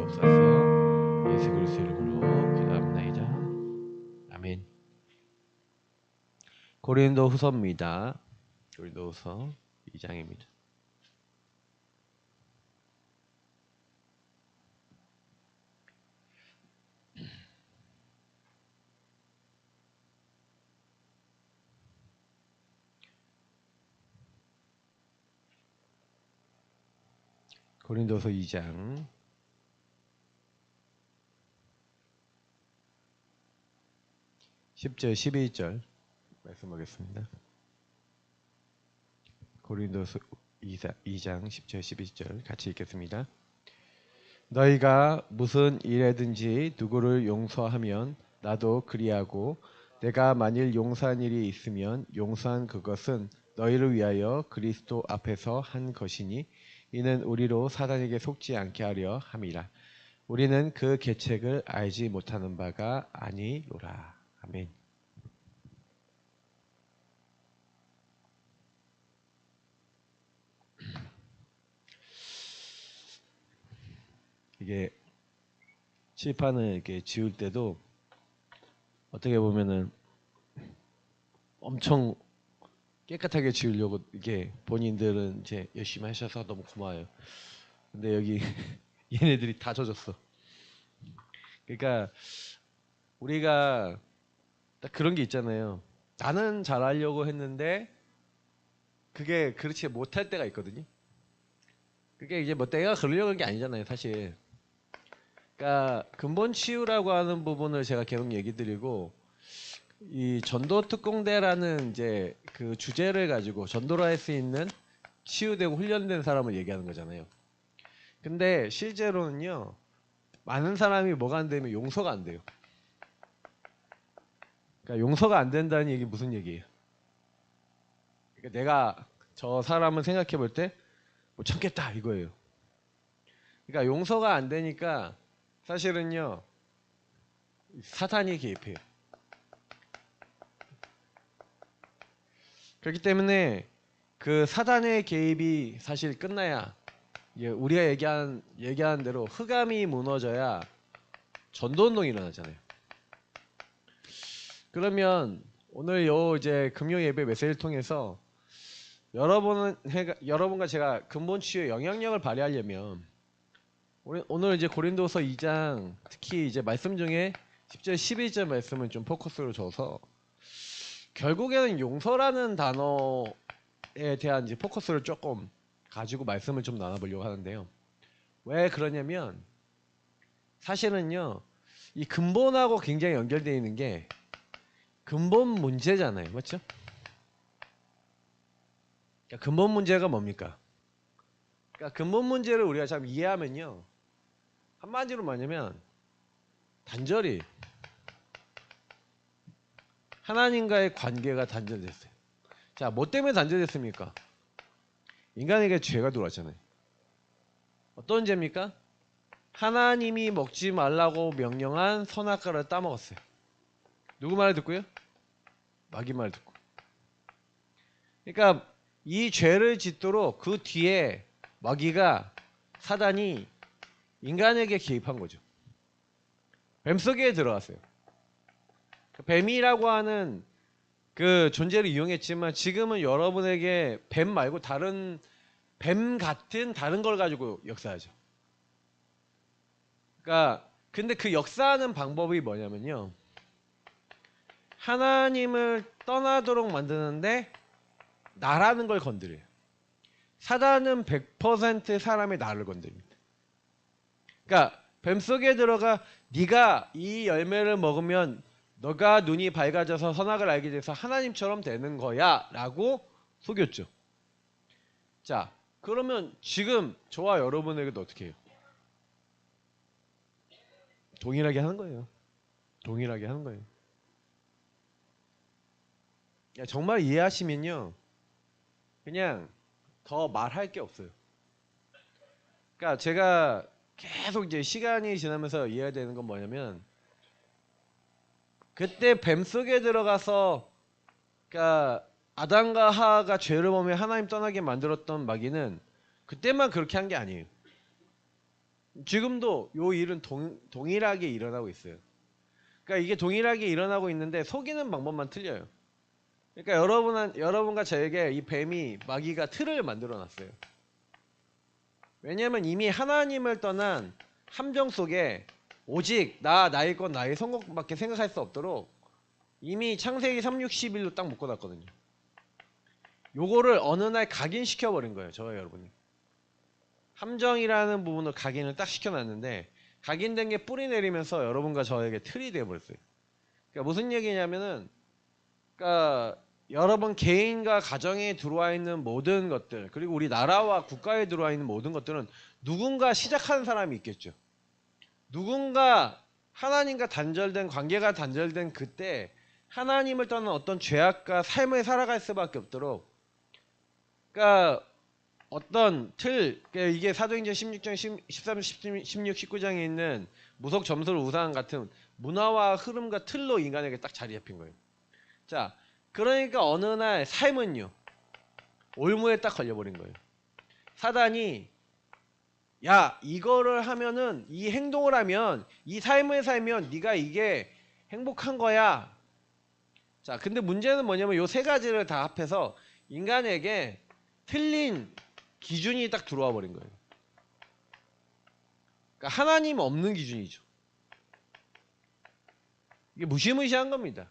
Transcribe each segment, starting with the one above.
주옵소서. 예수 그리스도 이름으로 기도합나이다. 아멘. 고린도후서입니다. 고린도후서 2장입니다. 고린도서 2장 10절 12절 말씀하겠습니다. 고린도서 2장 10절 12절 같이 읽겠습니다. 너희가 무슨 일에든지 누구를 용서하면 나도 그리하고 내가 만일 용서한 일이 있으면 용서한 그것은 너희를 위하여 그리스도 앞에서 한 것이니 이는 우리로 사단에게 속지 않게 하려 함이라. 우리는 그 계책을 알지 못하는 바가 아니로라. 아멘. 이게 칠판을 이렇게 지울 때도 어떻게 보면은 엄청 깨끗하게 지우려고 이게 본인들은 이제 열심히 하셔서 너무 고마워요. 근데 여기 얘네들이 다 젖었어. 그러니까 우리가 딱 그런 게 있잖아요. 나는 잘하려고 했는데 그게 그렇지 못할 때가 있거든요. 그게 이제 뭐 내가 그러려고 한 게 아니잖아요, 사실. 그러니까 근본 치유라고 하는 부분을 제가 계속 얘기 드리고 이 전도 특공대라는 이제 그 주제를 가지고 전도를 할 수 있는 치유되고 훈련된 사람을 얘기하는 거잖아요. 근데 실제로는요, 많은 사람이 뭐가 안 되면 용서가 안 돼요. 그러니까 용서가 안 된다는 얘기 무슨 얘기예요? 그러니까 내가 저 사람을 생각해 볼 때 못 참겠다 이거예요. 그러니까 용서가 안 되니까 사실은요, 사탄이 개입해요. 그렇기 때문에 그 사단의 개입이 사실 끝나야 우리가 얘기한 대로 흑암이 무너져야 전도운동이 일어나잖아요. 그러면 오늘 이제 금요 예배 메시지를 통해서 여러분과 제가 근본 치유의 영향력을 발휘하려면 오늘 이제 고린도서 2장 특히 이제 말씀 중에 10절 11절 말씀을 좀 포커스로 줘서 결국에는 용서라는 단어에 대한 이제 포커스를 조금 가지고 말씀을 좀 나눠보려고 하는데요. 왜 그러냐면 사실은요, 이 근본하고 굉장히 연결되어 있는 게 근본 문제잖아요. 맞죠? 그러니까 근본 문제가 뭡니까? 그러니까 근본 문제를 우리가 참 이해하면요, 한마디로 말하면 단절이 하나님과의 관계가 단절됐어요. 자, 뭐 때문에 단절됐습니까? 인간에게 죄가 들어왔잖아요. 어떤 죄입니까? 하나님이 먹지 말라고 명령한 선악과를 따먹었어요. 누구 말을 듣고요? 마귀 말 듣고. 그러니까 이 죄를 짓도록 그 뒤에 마귀가 사단이 인간에게 개입한 거죠. 뱀 속에 들어갔어요. 뱀이라고 하는 그 존재를 이용했지만 지금은 여러분에게 뱀 말고 다른 뱀 같은 다른 걸 가지고 역사하죠. 그러니까 근데 그 역사하는 방법이 뭐냐면요, 하나님을 떠나도록 만드는데 나라는 걸 건드려요. 사단은 100% 사람의 나를 건드립니다. 그러니까 뱀 속에 들어가 네가 이 열매를 먹으면 너가 눈이 밝아져서 선악을 알게 돼서 하나님처럼 되는 거야 라고 속였죠. 자, 그러면 지금 저와 여러분에게도 어떻게 해요? 동일하게 하는 거예요. 동일하게 하는 거예요. 정말 이해하시면요, 그냥 더 말할 게 없어요. 그러니까 제가 계속 이제 시간이 지나면서 이해해야 되는 건 뭐냐면, 그때 뱀 속에 들어가서 그러니까 아담과 하하가 죄를 범해 하나님 떠나게 만들었던 마귀는 그때만 그렇게 한 게 아니에요. 지금도 요 일은 동일하게 일어나고 있어요. 그러니까 이게 동일하게 일어나고 있는데 속이는 방법만 틀려요. 그러니까 여러분과 저에게 이 뱀이 마귀가 틀을 만들어 놨어요. 왜냐면 이미 하나님을 떠난 함정 속에 오직 나의 것 나의 성공밖에 생각할 수 없도록 이미 창세기 3:61로 딱 묶어놨거든요. 요거를 어느 날 각인시켜 버린 거예요. 저와 여러분이. 함정이라는 부분을 각인을 딱 시켜놨는데 각인된 게 뿌리 내리면서 여러분과 저에게 틀이 되어버렸어요. 그러니까 무슨 얘기냐면은 그러니까 여러분 개인과 가정에 들어와 있는 모든 것들 그리고 우리 나라와 국가에 들어와 있는 모든 것들은 누군가 시작하는 사람이 있겠죠. 누군가 하나님과 단절된 관계가 단절된 그때 하나님을 떠난 어떤 죄악과 삶을 살아갈 수밖에 없도록 그러니까 어떤 틀 그러니까 이게 사도행전 16장 13, 16, 19장에 있는 무속 점술 우상 같은 문화와 흐름과 틀로 인간에게 딱 자리 잡힌 거예요. 자, 그러니까 어느 날 삶은요 올무에 딱 걸려버린 거예요. 사단이 야 이거를 하면은 이 행동을 하면 이 삶을 살면 네가 이게 행복한 거야. 자 근데 문제는 뭐냐면 요 세 가지를 다 합해서 인간에게 틀린 기준이 딱 들어와 버린 거예요. 그러니까 하나님 없는 기준이죠. 이게 무시무시한 겁니다.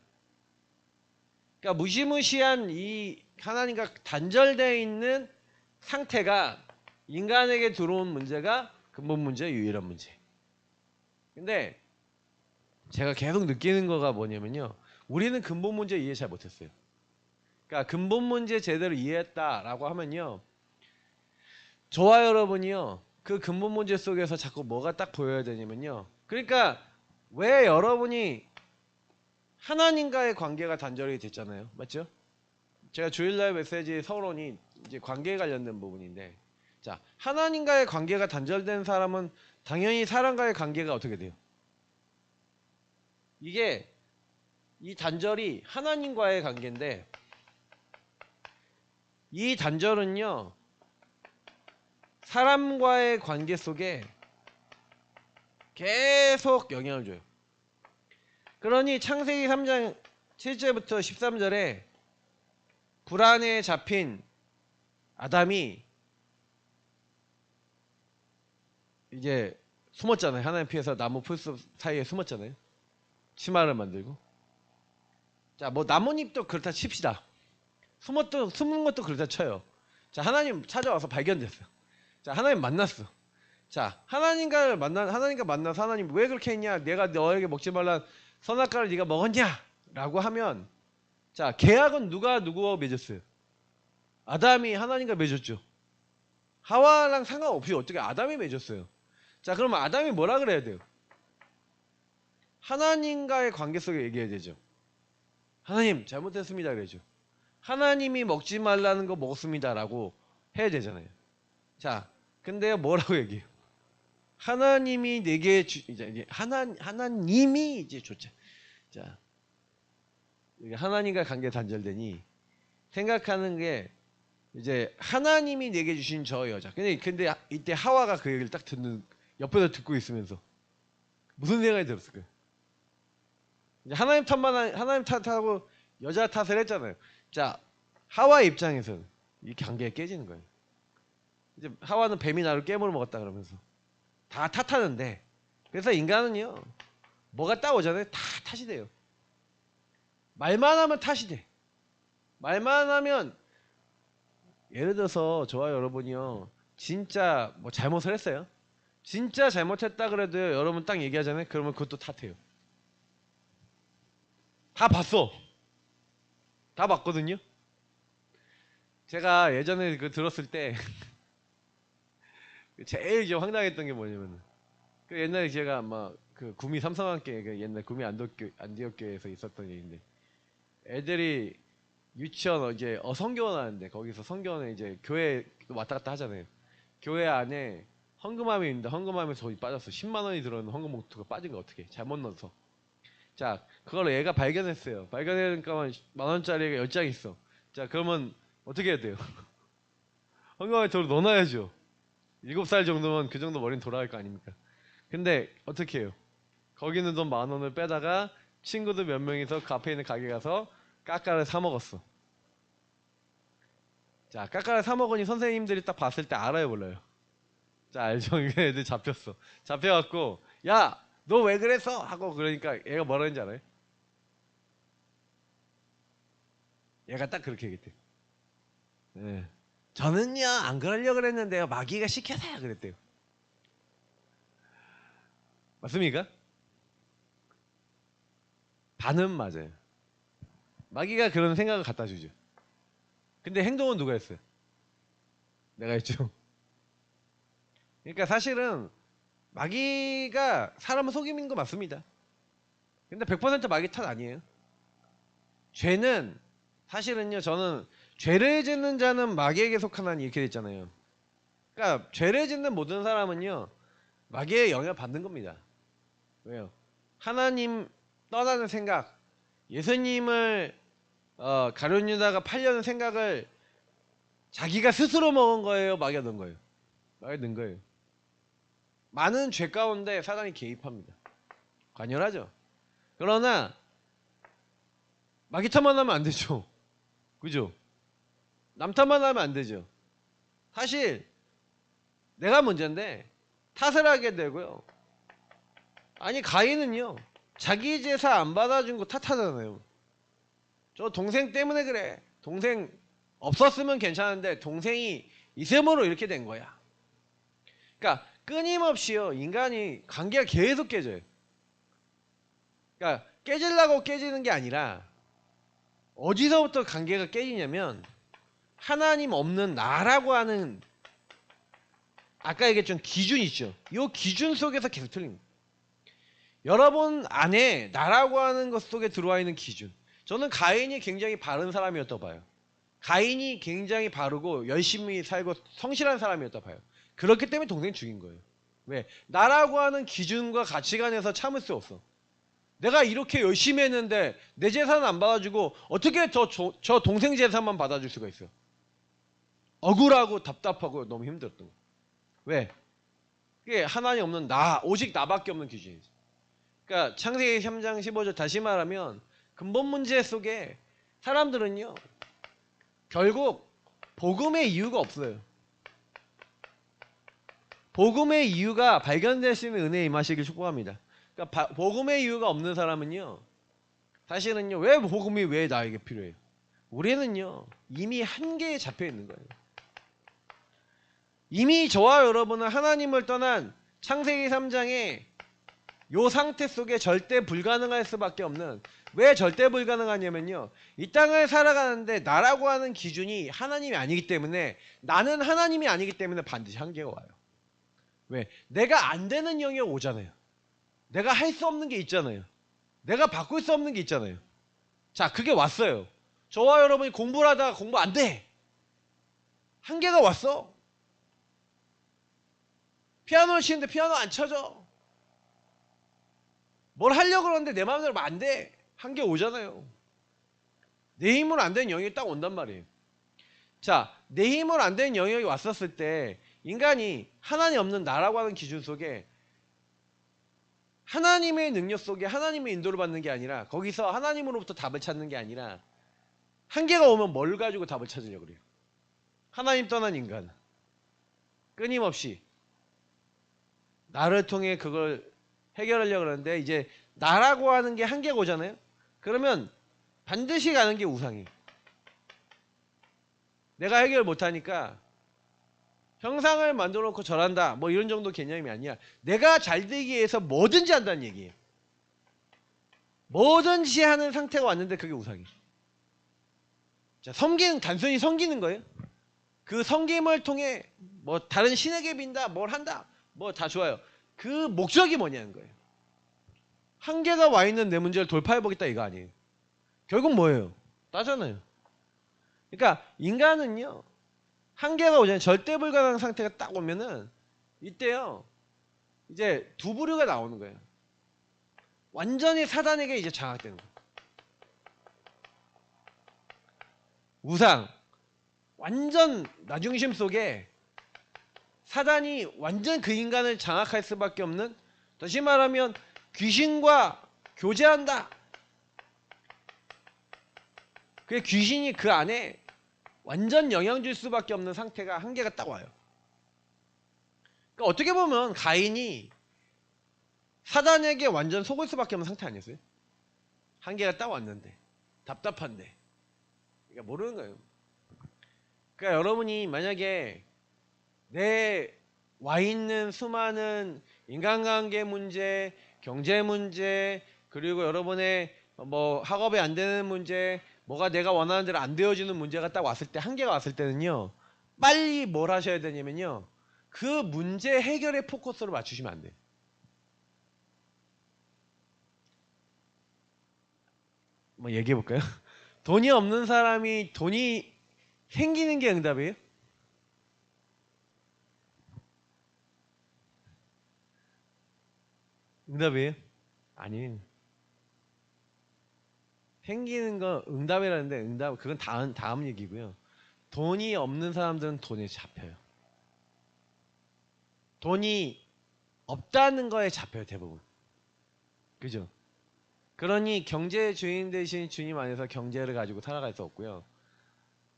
그러니까 무시무시한 이 하나님과 단절되어 있는 상태가 인간에게 들어온 문제가 근본 문제, 유일한 문제. 근데 제가 계속 느끼는 거가 뭐냐면요. 우리는 근본 문제 이해 잘 못했어요. 그러니까 근본 문제 제대로 이해했다라고 하면요. 저와 여러분이요. 그 근본 문제 속에서 자꾸 뭐가 딱 보여야 되냐면요. 그러니까 왜 여러분이 하나님과의 관계가 단절이 됐잖아요. 맞죠? 제가 주일날 메시지 서론이 이제 관계에 관련된 부분인데 자, 하나님과의 관계가 단절된 사람은 당연히 사람과의 관계가 어떻게 돼요? 이게 이 단절이 하나님과의 관계인데 이 단절은요 사람과의 관계 속에 계속 영향을 줘요. 그러니 창세기 3장 7절부터 13절에 불안에 잡힌 아담이 이제 숨었잖아요. 하나님 피해서 나무 풀숲 사이에 숨었잖아요. 치마를 만들고. 자, 뭐 나뭇잎도 그렇다 칩시다. 숨은 것도 그렇다 쳐요. 자, 하나님 찾아와서 발견됐어요. 자, 하나님 만났어. 자, 하나님과 만나서 하나님 왜 그렇게 했냐? 내가 너에게 먹지 말란 선악과를 네가 먹었냐? 라고 하면 자, 계약은 누가 누구와 맺었어요? 아담이 하나님과 맺었죠. 하와랑 상관없이 어떻게 아담이 맺었어요. 자, 그러면 아담이 뭐라 그래야 돼요? 하나님과의 관계 속에 얘기해야 되죠. 하나님 잘못했습니다 그러죠. 하나님이 먹지 말라는 거 먹었습니다 라고 해야 되잖아요. 자, 근데요 뭐라고 얘기해요? 하나님이 내게 이제 하나님이 이제 줬죠. 자, 하나님과 관계 단절되니 생각하는 게 이제 하나님이 내게 주신 저 여자. 근데 이때 하와가 그 얘기를 딱 옆에서 듣고 있으면서 무슨 생각이 들었을까요? 이제 하나님 탓하고 여자 탓을 했잖아요. 자, 하와 입장에서는 이 관계가 깨지는 거예요. 이제 하와는 뱀이 나를 깨물어 먹었다 그러면서 다 탓하는데 그래서 인간은요 뭐가 따오잖아요. 다 탓이 돼요. 말만 하면 탓이 돼. 말만 하면 예를 들어서 저와 여러분이요 진짜 뭐 잘못을 했어요. 진짜 잘못했다 그래도 여러분 딱 얘기하잖아요. 그러면 그것도 탓해요. 다 봤어. 다 봤거든요. 제가 예전에 그 들었을 때 제일 이제 황당했던 게 뭐냐면 그 옛날에 제가 막 그 구미 삼성학교 그 옛날 구미 안디옥교에서 있었던 일인데 애들이 유치원 이제 성교원 하는데 거기서 성교원에 이제 교회 왔다 갔다 하잖아요. 교회 안에 헌금함이 있는데 헌금함에서 돈이 빠졌어. 10만 원이 들어있는 헌금 봉투가 빠진 거 어떻게? 잘못 넣어서. 자, 그걸 애가 발견했어요. 발견하니까 10,000원짜리가 10장 있어. 자, 그러면 어떻게 해야 돼요? 헌금함에 돈을 넣어놔야죠. 7살 정도면 그 정도 머리는 돌아갈 거 아닙니까? 근데 어떻게 해요? 거기 있는 돈 10,000원을 빼다가 친구들 몇 명이서 그 앞에 있는 가게 가서 까까를 사 먹었어. 자, 까까를 사 먹으니 선생님들이 딱 봤을 때 알아요, 몰라요? 자, 알죠? 이게 애들 잡혔어. 잡혀갖고 야, 너 왜 그랬어? 하고 그러니까 얘가 뭐라 했는지 알아요? 얘가 딱 그렇게 얘기했대. 네. 저는요 안 그러려고 그랬는데요 마귀가 시켜서요 그랬대요. 맞습니까? 반은 맞아요. 마귀가 그런 생각을 갖다 주죠. 근데 행동은 누가 했어요? 내가 했죠. 그러니까 사실은 마귀가 사람을 속이는 거 맞습니다. 근데 100% 마귀 탓 아니에요. 죄는 사실은요 저는 죄를 짓는 자는 마귀에게 속하나니 이렇게 됐잖아요. 그러니까 죄를 짓는 모든 사람은요 마귀의 영향을 받는 겁니다. 왜요? 하나님 떠나는 생각, 예수님을 가룟유다가 팔려는 생각을 자기가 스스로 먹은 거예요? 마귀가 넣은 거예요? 마귀가 넣은 거예요. 많은 죄 가운데 사단이 개입합니다. 관여하죠. 그러나 마귀 탓만 하면 안 되죠. 그죠? 남 탓만 하면 안 되죠. 사실 내가 문제인데 탓을 하게 되고요. 아니 가인은요 자기 제사 안 받아준 거 탓하잖아요. 저 동생 때문에 그래. 동생 없었으면 괜찮은데 동생이 있음으로 이렇게 된 거야. 그러니까 끊임없이요 인간이 관계가 계속 깨져요. 그러니까 깨지려고 깨지는 게 아니라 어디서부터 관계가 깨지냐면 하나님 없는 나라고 하는 아까 얘기했던 기준 있죠. 이 기준 속에서 계속 틀린 거예요. 여러분 안에 나라고 하는 것 속에 들어와 있는 기준. 저는 가인이 굉장히 바른 사람이었다고 봐요. 가인이 굉장히 바르고 열심히 살고 성실한 사람이었다고 봐요. 그렇기 때문에 동생 죽인 거예요. 왜? 나라고 하는 기준과 가치관에서 참을 수 없어. 내가 이렇게 열심히 했는데 내 재산 안 받아주고 어떻게 저 동생 재산만 받아줄 수가 있어? 억울하고 답답하고 너무 힘들었던 거예요. 왜? 그게 하나님 없는 나, 오직 나밖에 없는 기준이지. 그러니까 창세기 3장 15절 다시 말하면 근본 문제 속에 사람들은요 결국 복음의 이유가 없어요. 복음의 이유가 발견될 수 있는 은혜에 임하시길 축복합니다. 그러니까 복음의 이유가 없는 사람은요 사실은요 왜 복음이 왜 나에게 필요해요? 우리는요 이미 한계에 잡혀 있는 거예요. 이미 저와 여러분은 하나님을 떠난 창세기 3장에 요 상태 속에 절대 불가능할 수밖에 없는, 왜 절대 불가능하냐면요 이 땅을 살아가는데 나라고 하는 기준이 하나님이 아니기 때문에, 나는 하나님이 아니기 때문에 반드시 한계가 와요. 왜? 내가 안 되는 영역 오잖아요. 내가 할 수 없는 게 있잖아요. 내가 바꿀 수 없는 게 있잖아요. 자, 그게 왔어요. 저와 여러분이 공부를 하다가 공부 안 돼. 한계가 왔어. 피아노를 치는데 피아노 안 쳐져. 뭘 하려고 그러는데 내 마음대로 하면 안 돼. 한계 오잖아요. 내 힘으로 안 되는 영역이 딱 온단 말이에요. 자, 내 힘으로 안 되는 영역이 왔었을 때 인간이 하나님 없는 나라고 하는 기준 속에 하나님의 능력 속에 하나님의 인도를 받는 게 아니라, 거기서 하나님으로부터 답을 찾는 게 아니라 한계가 오면 뭘 가지고 답을 찾으려고 그래요? 하나님 떠난 인간 끊임없이 나를 통해 그걸 해결하려고 그러는데, 이제 나라고 하는 게 한계가 오잖아요. 그러면 반드시 가는 게 우상이에요. 내가 해결 못하니까 형상을 만들어 놓고 절한다 뭐 이런 정도 개념이 아니야. 내가 잘 되기 위해서 뭐든지 한다는 얘기예요. 뭐든지 하는 상태가 왔는데 그게 우상이에요. 자, 섬기는, 단순히 섬기는 거예요. 그 섬김을 통해 뭐 다른 신에게 빈다 뭘 한다 뭐 다 좋아요. 그 목적이 뭐냐는 거예요. 한계가 와 있는 내 문제를 돌파해 보겠다 이거 아니에요. 결국 뭐예요? 나잖아요. 그러니까 인간은요 한계가 오잖아요. 절대 불가능한 상태가 딱 오면은 이때요 이제 두 부류가 나오는 거예요. 완전히 사단에게 이제 장악되는 거예요. 우상, 완전 나중심 속에 사단이 완전 그 인간을 장악할 수밖에 없는 다시 말하면 귀신과 교제한다. 그 귀신이 그 안에 완전 영향 줄 수밖에 없는 상태가 한계가 딱 와요. 그러니까 어떻게 보면 가인이 사단에게 완전 속을 수밖에 없는 상태 아니었어요? 한계가 딱 왔는데 답답한데 그러니까 모르는 거예요. 그러니까 여러분이 만약에 내 와 있는 수많은 인간관계 문제, 경제 문제, 그리고 여러분의 뭐 학업에 안 되는 문제, 뭐가 내가 원하는 대로 안 되어지는 문제가 딱 왔을 때, 한계가 왔을 때는요, 빨리 뭘 하셔야 되냐면요, 그 문제 해결에 포커스를 맞추시면 안 돼요. 뭐 얘기해 볼까요? 돈이 없는 사람이 돈이 생기는 게 응답이에요? 응답이에요? 아니에요. 생기는 거 응답이라는데 응답 그건 다음 얘기고요. 돈이 없는 사람들은 돈에 잡혀요. 돈이 없다는 거에 잡혀요, 대부분. 그죠? 그러니 경제의 주인 대신 주님 안에서 경제를 가지고 살아갈 수 없고요.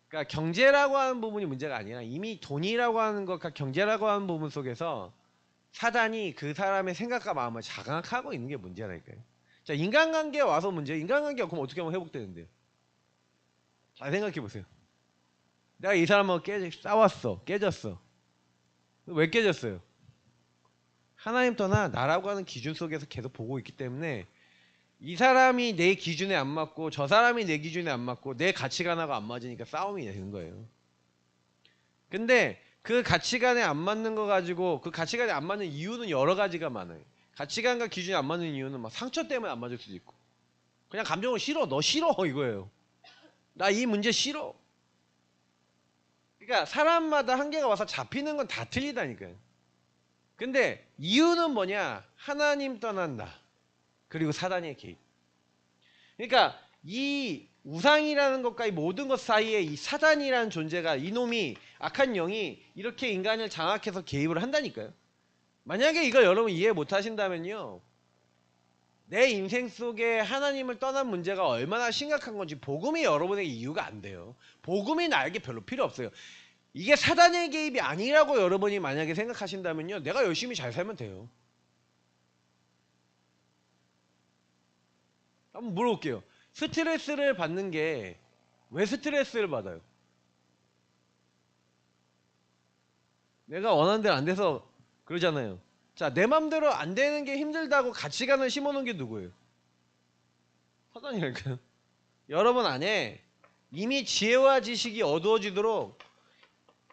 그러니까 경제라고 하는 부분이 문제가 아니라 이미 돈이라고 하는 것과 경제라고 하는 부분 속에서 사단이 그 사람의 생각과 마음을 장악하고 있는 게 문제라니까요. 자, 인간관계에 와서 문제. 인간관계가 그럼 어떻게 하면 회복되는데요? 잘 생각해 보세요. 내가 이 사람하고 싸웠어. 깨졌어. 왜 깨졌어요? 하나님 떠나 나라고 하는 기준 속에서 계속 보고 있기 때문에 이 사람이 내 기준에 안 맞고 저 사람이 내 기준에 안 맞고 내 가치관하고 안 맞으니까 싸움이 되는 거예요. 근데 그 가치관에 안 맞는 거 가지고 그 가치관에 안 맞는 이유는 여러 가지가 많아요. 가치관과 기준이 안 맞는 이유는 막 상처 때문에 안 맞을 수도 있고 그냥 감정을 싫어. 너 싫어 이거예요. 나 이 문제 싫어. 그러니까 사람마다 한계가 와서 잡히는 건 다 틀리다니까요. 근데 이유는 뭐냐? 하나님 떠난 나 그리고 사단의 개입. 그러니까 이 우상이라는 것과 이 모든 것 사이에 이 사단이라는 존재가 이놈이 악한 영이 이렇게 인간을 장악해서 개입을 한다니까요. 만약에 이걸 여러분 이해 못 하신다면요. 내 인생 속에 하나님을 떠난 문제가 얼마나 심각한 건지 복음이 여러분에게 이유가 안 돼요. 복음이 나에게 별로 필요 없어요. 이게 사단의 개입이 아니라고 여러분이 만약에 생각하신다면요. 내가 열심히 잘 살면 돼요. 한번 물어볼게요. 스트레스를 받는 게 왜 스트레스를 받아요? 내가 원하는 대로 안 돼서 그러잖아요. 자, 내 맘대로 안 되는 게 힘들다고 가치관을 심어놓은 게 누구예요? 사단이랄까요? 여러분 안에 이미 지혜와 지식이 어두워지도록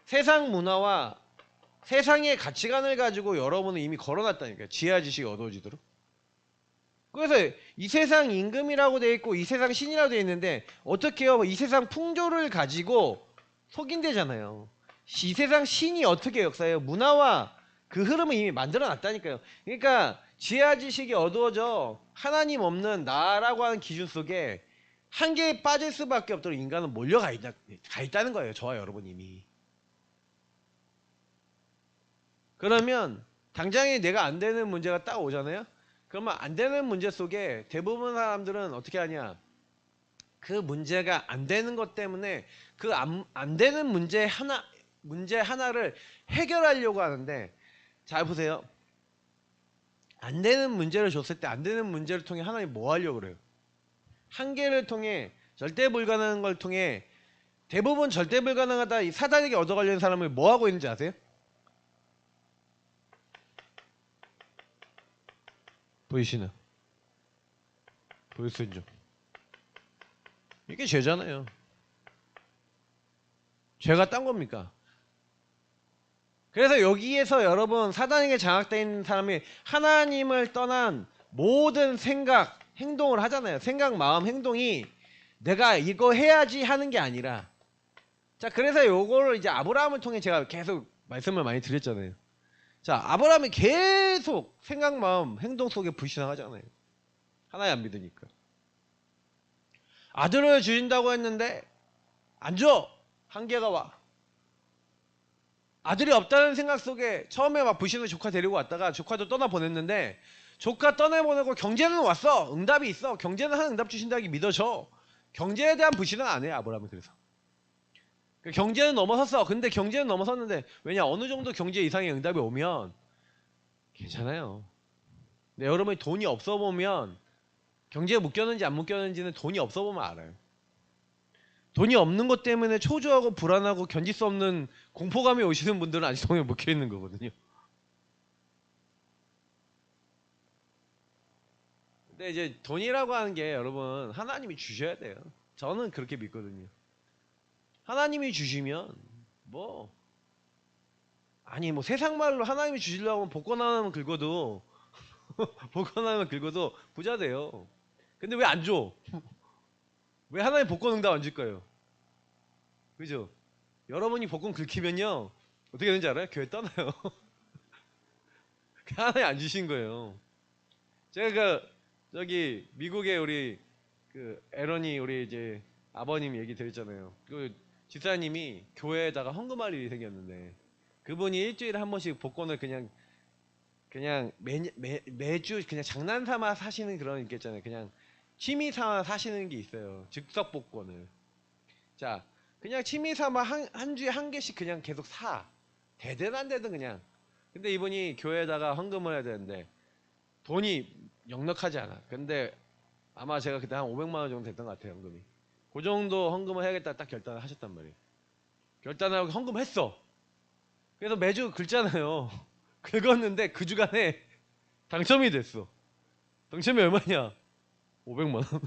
세상 문화와 세상의 가치관을 가지고 여러분은 이미 걸어놨다니까요. 지혜와 지식이 어두워지도록. 그래서 이 세상 임금이라고 돼 있고 이 세상 신이라고 돼 있는데 어떻게 해요? 이 세상 풍조를 가지고 속인대잖아요. 이 세상 신이 어떻게 역사해요? 문화와 그 흐름을 이미 만들어 놨다니까요. 그러니까 지혜와 지식이 어두워져 하나님 없는 나라고 하는 기준 속에 한계에 빠질 수밖에 없도록 인간은 몰려가 있다는 거예요. 저와 여러분 이미. 그러면 당장에 내가 안 되는 문제가 딱 오잖아요. 그러면 안 되는 문제 속에 대부분 사람들은 어떻게 하냐? 그 문제가 안 되는 것 때문에 그 안 되는 문제 하나를 해결하려고 하는데 잘 보세요. 안 되는 문제를 줬을 때 안 되는 문제를 통해 하나님 뭐 하려고 그래요? 한계를 통해 절대 불가능한 걸 통해 대부분 절대 불가능하다 이 사단에게 얻어가려는 사람을 뭐 하고 있는지 아세요? 보이시나? 보이시죠? 이게 죄잖아요. 죄가 딴 겁니까? 그래서 여기에서 여러분 사단에게 장악되어 있는 사람이 하나님을 떠난 모든 생각, 행동을 하잖아요. 생각, 마음, 행동이 내가 이거 해야지 하는 게 아니라 자 그래서 요거를 이제 아브라함을 통해 제가 계속 말씀을 많이 드렸잖아요. 자 아브라함이 계속 생각, 마음, 행동 속에 불신앙하잖아요. 하나님 안 믿으니까. 아들을 주신다고 했는데 안 줘. 한계가 와. 아들이 없다는 생각 속에 처음에 막 부신을 조카 데리고 왔다가 조카도 떠나 보냈는데 조카 떠나보내고 경제는 왔어. 응답이 있어. 경제는 한 응답 주신다기 믿어져. 경제에 대한 부신은 안 해. 아브라함은. 그래서 경제는 넘어섰어. 근데 경제는 넘어섰는데 왜냐 어느 정도 경제 이상의 응답이 오면 괜찮아요. 근데 여러분이 돈이 없어 보면 경제에 묶였는지 안 묶였는지는 돈이 없어 보면 알아요. 돈이 없는 것 때문에 초조하고 불안하고 견딜 수 없는 공포감이 오시는 분들은 아직 돈에 묶여 있는 거거든요. 근데 이제 돈이라고 하는 게 여러분 하나님이 주셔야 돼요. 저는 그렇게 믿거든요. 하나님이 주시면 뭐 아니 뭐 세상 말로 하나님이 주시려고 하면 복권 하나만 긁어도 복권 하나만 긁어도 부자 돼요. 근데 왜 안 줘? 왜 하나님 복권 응답 안 줄까요? 그죠? 여러분이 복권 긁히면요 어떻게 되는지 알아요? 교회 떠나요. 하나님 안 주신 거예요. 제가 저기 미국에 우리 그 에런이 우리 이제 아버님 얘기 드렸잖아요. 그 집사님이 교회에다가 헌금할 일이 생겼는데 그분이 일주일에 한 번씩 복권을 그냥 매주 그냥 장난삼아 사시는 그런 게 있잖아요. 그냥 취미 삼아 사시는 게 있어요. 즉석 복권을. 자, 그냥 취미 삼아 한 주에 한 개씩 그냥 계속 사. 되든 안 되든 그냥. 근데 이분이 교회에다가 헌금을 해야 되는데 돈이 넉넉하지 않아. 근데 아마 제가 그때 한 500만 원 정도 됐던 것 같아요, 헌금이. 그 정도 헌금을 해야겠다 딱 결단을 하셨단 말이에요. 결단하고 헌금했어. 그래서 매주 긁잖아요. 긁었는데 그 주간에 당첨이 됐어. 당첨이 얼마냐? 500만 원.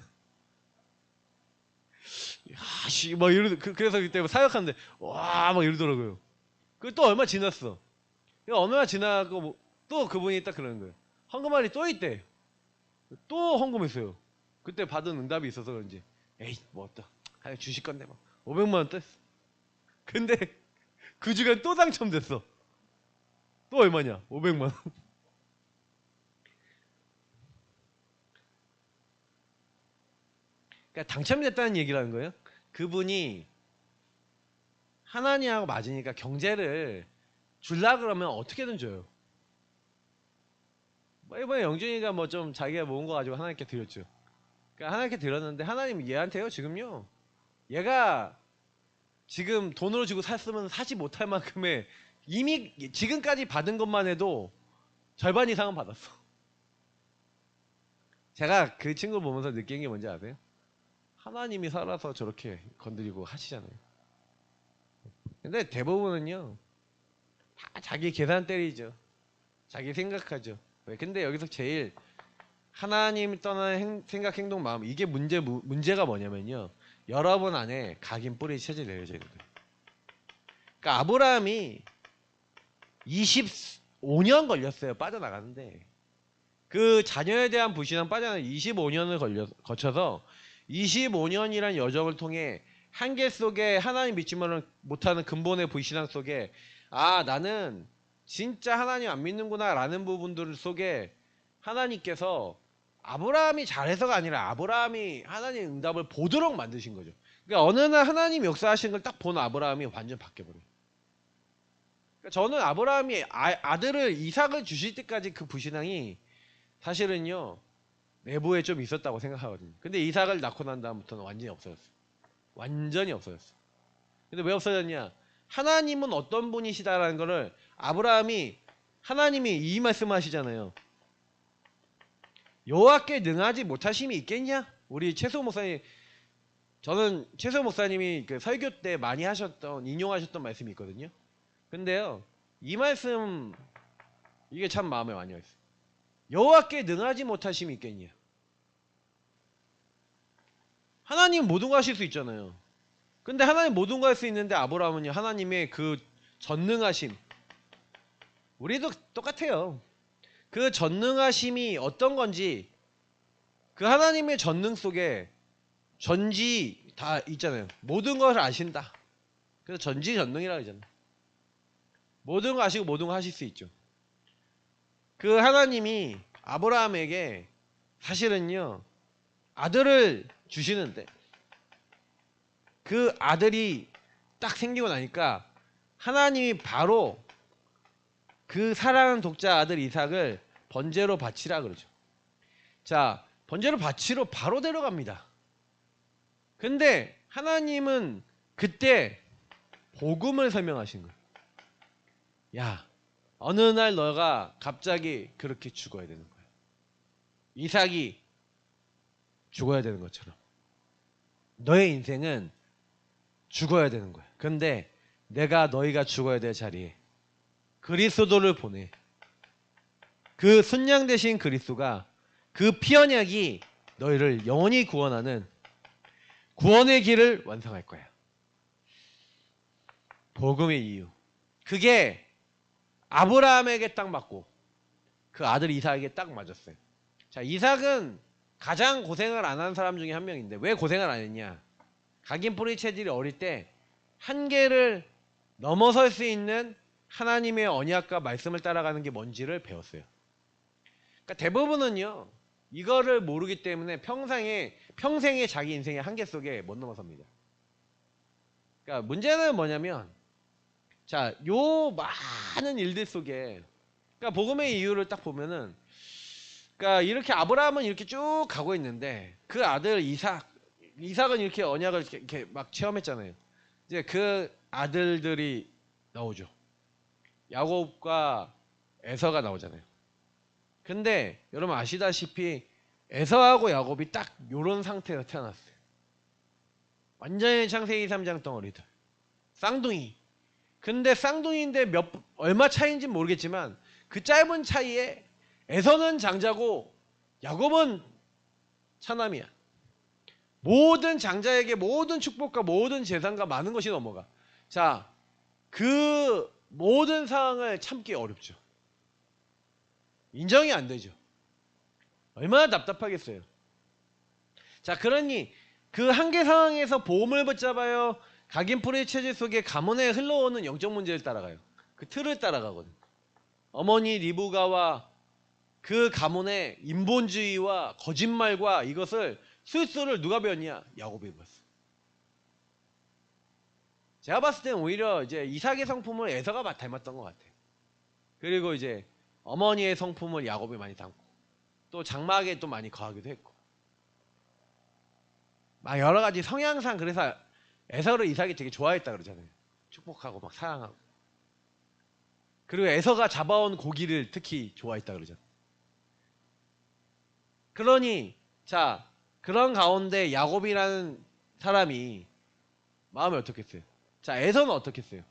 야씨 막 그래서 그때 사역하는데 와 막 이러더라고요. 그 또 얼마 지났어. 얼마 지나고 또 그분이 딱 그러는 거예요. 헌금알이 또 있대. 또 헌금했어요. 그때 받은 응답이 있어서 그런지 에이 뭐 어떠 주실 건데 뭐 500만 원 뗐어. 근데 그 주간 또 당첨됐어. 또 얼마냐? 500만 원. 그러니까 당첨됐다는 얘기라는 거예요. 그분이 하나님하고 맞으니까 경제를 줄라 그러면 어떻게든 줘요. 뭐 이번에 영준이가 뭐 좀 자기가 모은 거 가지고 하나님께 드렸죠. 그러니까 하나님께 드렸는데 하나님 얘한테요 지금요. 얘가 지금 돈으로 주고 샀으면 사지 못할 만큼의 이미 지금까지 받은 것만 해도 절반 이상은 받았어. 제가 그 친구를 보면서 느낀 게 뭔지 아세요? 하나님이 살아서 저렇게 건드리고 하시잖아요. 근데 대부분은요 다 자기 계산 때리죠. 자기 생각하죠. 근데 여기서 제일 하나님 떠나는 생각, 행동, 마음 이게 문제가 뭐냐면요. 여러분 안에 각인 뿌리 체질 내려져 있는 거예요. 그러니까 아브라함이 25년 걸렸어요. 빠져나가는데 그 자녀에 대한 불신앙 빠져나가 25년을 거쳐서 25년이란 여정을 통해 한계 속에 하나님 믿지 못하는 근본의 불신앙 속에 아 나는 진짜 하나님 안 믿는구나 라는 부분들 속에 하나님께서 아브라함이 잘해서가 아니라 아브라함이 하나님 응답을 보도록 만드신 거죠. 그러니까 어느 날 하나님 역사하신 걸 딱 본 아브라함이 완전 바뀌어버려요. 그러니까 저는 아브라함이 아들을 이삭을 주실 때까지 그 불신앙이 사실은요 내부에 좀 있었다고 생각하거든요. 근데 이삭을 낳고 난 다음부터는 완전히 없어졌어요. 완전히 없어졌어요. 근데 왜 없어졌냐? 하나님은 어떤 분이시다라는 거를 하나님이 이 말씀하시잖아요. 여호와께 능하지 못하심이 있겠냐? 우리 최소 목사님, 저는 최소 목사님이 그 설교 때 많이 인용하셨던 말씀이 있거든요. 근데요, 이 말씀 이게 참 마음에 많이 와있어요. 여호와께 능하지 못하심이 있겠냐? 하나님 모든 거 하실 수 있잖아요. 근데 하나님 모든 거 할 수 있는데 아브라함은요 하나님의 그 전능하심 우리도 똑같아요. 그 전능하심이 어떤 건지 그 하나님의 전능 속에 전지 다 있잖아요. 모든 것을 아신다. 그래서 전지전능이라고 하잖아요. 모든 거 아시고 모든 거 하실 수 있죠. 그 하나님이 아브라함에게 사실은요 아들을 주시는데 그 아들이 딱 생기고 나니까 하나님이 바로 그 사랑하는 독자 아들 이삭을 번제로 바치라 그러죠. 자, 번제로 바치러 바로 데려갑니다. 근데 하나님은 그때 복음을 설명하신 거예요. 야, 어느 날 너가 갑자기 그렇게 죽어야 되는 거야. 이삭이 죽어야 되는 것처럼 너의 인생은 죽어야 되는 거야. 근데 내가 너희가 죽어야 될 자리에 그리스도를 보내. 그 순양 대신 그리스도가 그 피 언약이 너희를 영원히 구원하는 구원의 길을 완성할 거야. 복음의 이유. 그게 아브라함에게 딱 맞고 그 아들 이삭에게 딱 맞았어요. 자, 이삭은 가장 고생을 안 한 사람 중에 한 명인데 왜 고생을 안 했냐? 각인 뿌리 체질이 어릴 때 한계를 넘어설 수 있는 하나님의 언약과 말씀을 따라가는 게 뭔지를 배웠어요. 그러니까 대부분은요 이거를 모르기 때문에 평생의 자기 인생의 한계 속에 못 넘어섭니다. 그러니까 문제는 뭐냐면 자, 요 많은 일들 속에 그러니까 복음의 이유를 딱 보면은 그러니까 이렇게 아브라함은 이렇게 쭉 가고 있는데 그 아들 이삭은 이렇게 언약을 이렇게 막 체험했잖아요. 이제 그 아들들이 나오죠. 야곱과 에서가 나오잖아요. 근데 여러분 아시다시피 에서하고 야곱이 딱 요런 상태에서 태어났어요. 완전히 창세기 3장 덩어리들. 쌍둥이. 근데 쌍둥이인데 얼마 차이인지 모르겠지만 그 짧은 차이에 에서는 장자고 야곱은 차남이야. 모든 장자에게 모든 축복과 모든 재산과 많은 것이 넘어가. 자, 그 모든 상황을 참기 어렵죠. 인정이 안 되죠. 얼마나 답답하겠어요. 자, 그러니 그 한계 상황에서 보험을 붙잡아요. 각인풀의 체질 속에 가문에 흘러오는 영적 문제를 따라가요. 그 틀을 따라가거든. 어머니 리브가와 그 가문의 인본주의와 거짓말과 이것을 술수를 누가 배웠냐? 야곱이 배웠어. 제가 봤을 때는 오히려 이제 이삭의 성품을 에서가 닮았던 것 같아요. 그리고 이제 어머니의 성품을 야곱이 많이 닮고 또 장막에 또 많이 거하기도 했고 막 여러 가지 성향상 그래서 에서를 이삭이 되게 좋아했다 그러잖아요. 축복하고 막 사랑하고. 그리고 에서가 잡아온 고기를 특히 좋아했다 그러잖아요. 그러니 자, 그런 가운데 야곱이라는 사람이 마음이 어떻겠어요? 자, 에서는 어떻겠어요?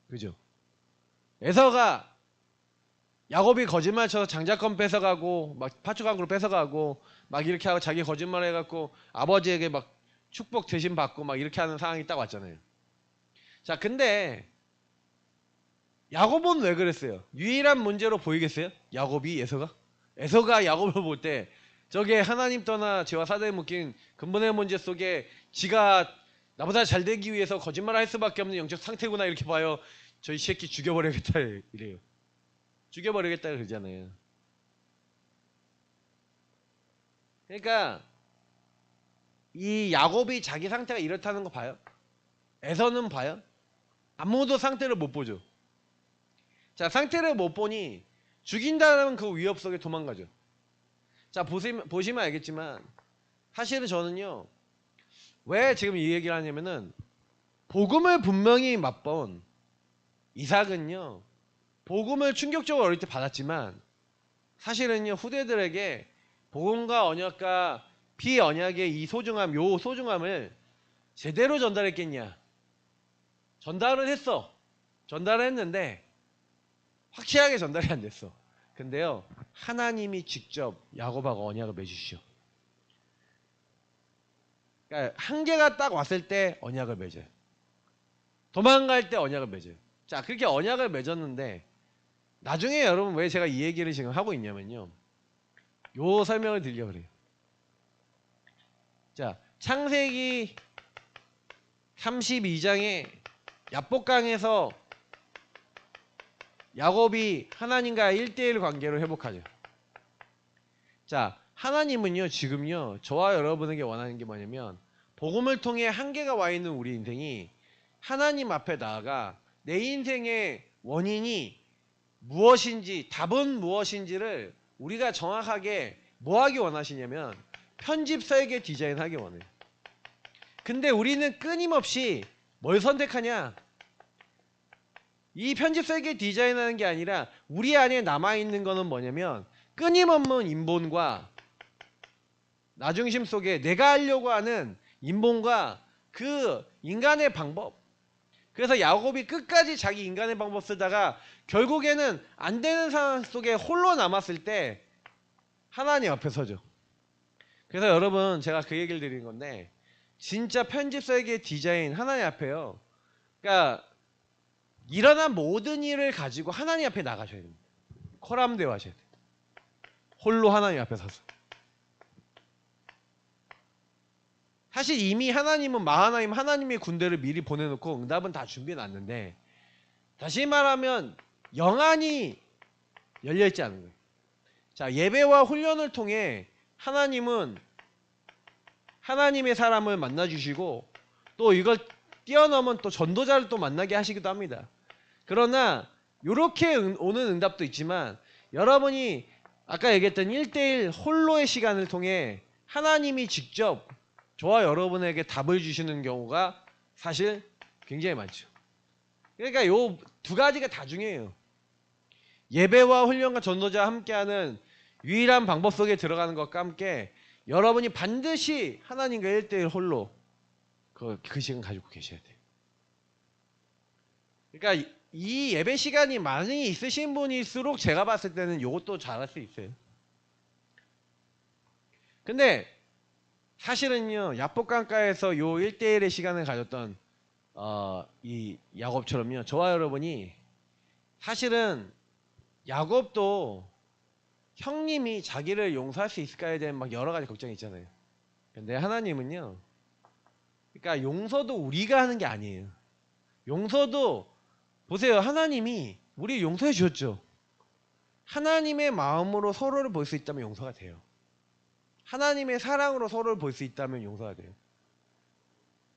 그죠? 에서가 야곱이 거짓말 쳐서 장자권 뺏어가고 막 파추강으로 뺏어가고 막 이렇게 하고 자기 거짓말 해갖고 아버지에게 막 축복 대신 받고 막 이렇게 하는 상황이 딱 왔잖아요. 자, 근데 야곱은 왜 그랬어요? 유일한 문제로 보이겠어요? 야곱이 에서가 야곱을 볼 때 저게 하나님 떠나 죄와 사단에 묶인 근본의 문제 속에 지가 나보다 잘 되기 위해서 거짓말을 할 수밖에 없는 영적 상태구나 이렇게 봐요. 저희 새끼 죽여버리겠다 이래요. 죽여버리겠다 그러잖아요. 그러니까 이 야곱이 자기 상태가 이렇다는 거 봐요? 에서는 봐요? 아무도 상태를 못 보죠. 자, 상태를 못 보니 죽인다는 그 위협 속에 도망가죠. 자, 보시면 알겠지만 사실은 저는요 왜 지금 이 얘기를 하냐면은 복음을 분명히 맛본 이삭은요 복음을 충격적으로 어릴 때 받았지만 사실은요 후대들에게 복음과 언약과 피언약의 이 소중함, 요 소중함을 제대로 전달했겠냐? 전달을 했어. 전달을 했는데 확실하게 전달이 안 됐어. 근데요 하나님이 직접 야곱하고 언약을 맺으시오. 그러니까 한계가 딱 왔을 때 언약을 맺어요. 도망갈 때 언약을 맺어요. 자, 그렇게 언약을 맺었는데 나중에 여러분 왜 제가 이 얘기를 지금 하고 있냐면요 요 설명을 드리려고 그래요. 자, 창세기 32장에 야복강에서 야곱이 하나님과 1대1 관계로 회복하죠. 자, 하나님은요 지금요 저와 여러분에게 원하는 게 뭐냐면 복음을 통해 한계가 와 있는 우리 인생이 하나님 앞에 나아가 내 인생의 원인이 무엇인지, 답은 무엇인지를 우리가 정확하게 뭐 하기 원하시냐면 편집 설계 디자인 하기 원해요. 근데 우리는 끊임없이 뭘 선택하냐? 이 편집 설계 디자인하는 게 아니라 우리 안에 남아있는 거는 뭐냐면 끊임없는 인본과 나중심 속에 내가 하려고 하는 인본과 그 인간의 방법. 그래서 야곱이 끝까지 자기 인간의 방법 쓰다가 결국에는 안 되는 상황 속에 홀로 남았을 때 하나님 앞에 서죠. 그래서 여러분 제가 그 얘기를 드리는 건데 진짜 편집 설계 디자인 하나님 앞에요. 그러니까 일어난 모든 일을 가지고 하나님 앞에 나가셔야 됩니다. 코람대오 하셔야 돼요. 홀로 하나님 앞에 서서. 사실 이미 하나님은 마하나임 하나님의 군대를 미리 보내놓고 응답은 다 준비해놨는데 다시 말하면 영안이 열려있지 않은 거예요. 자, 예배와 훈련을 통해 하나님은 하나님의 사람을 만나주시고 또 이걸 뛰어넘은 또 전도자를 또 만나게 하시기도 합니다. 그러나 이렇게 오는 응답도 있지만 여러분이 아까 얘기했던 1대1 홀로의 시간을 통해 하나님이 직접 저와 여러분에게 답을 주시는 경우가 사실 굉장히 많죠. 그러니까 요 두 가지가 다 중요해요. 예배와 훈련과 전도자와 함께하는 유일한 방법 속에 들어가는 것과 함께 여러분이 반드시 하나님과 1대1 홀로 그 시간 가지고 계셔야 돼요. 그러니까 이 예배 시간이 많이 있으신 분일수록 제가 봤을 때는 이것도 잘할 수 있어요. 근데 사실은요 야복강가에서 요 1대1의 시간을 가졌던 이 야곱처럼요 저와 여러분이 사실은 야곱도 형님이 자기를 용서할 수 있을까에 대한 막 여러 가지 걱정이 있잖아요. 근데 하나님은요 그러니까 용서도 우리가 하는 게 아니에요. 용서도 보세요. 하나님이 우리 용서해 주셨죠. 하나님의 마음으로 서로를 볼 수 있다면 용서가 돼요. 하나님의 사랑으로 서로를 볼 수 있다면 용서가 돼요.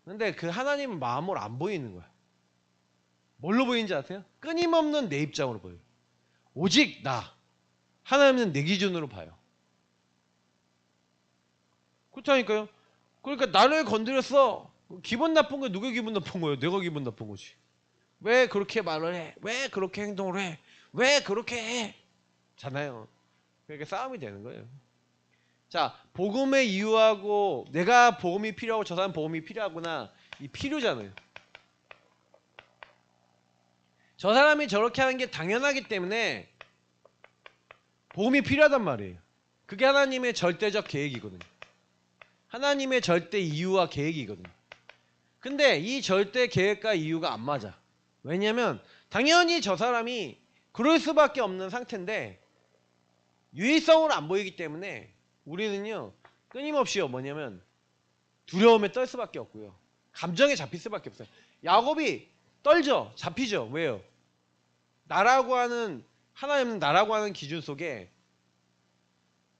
근데 그 하나님은 마음으로 안 보이는 거야. 뭘로 보이는지 아세요? 끊임없는 내 입장으로 보여요. 오직 나. 하나님은 내 기준으로 봐요. 그렇다니까요. 그러니까 나를 건드렸어. 기분 나쁜 게 누가 기분 나쁜 거예요? 내가 기분 나쁜 거지. 왜 그렇게 말을 해? 왜 그렇게 행동을 해? 왜 그렇게 해? 잖아요. 그러니까 싸움이 되는 거예요. 자, 복음의 이유하고 내가 복음이 필요하고 저 사람 복음이 필요하구나. 이 필요잖아요. 저 사람이 저렇게 하는 게 당연하기 때문에 복음이 필요하단 말이에요. 그게 하나님의 절대적 계획이거든요. 하나님의 절대 이유와 계획이거든요. 근데 이 절대 계획과 이유가 안 맞아. 왜냐면 당연히 저 사람이 그럴 수밖에 없는 상태인데 유의성으로 안 보이기 때문에 우리는요 끊임없이요 뭐냐면 두려움에 떨 수밖에 없고요. 감정에 잡힐 수밖에 없어요. 야곱이 떨죠. 잡히죠. 왜요? 나라고 하는 하나님 나라고 하는 기준 속에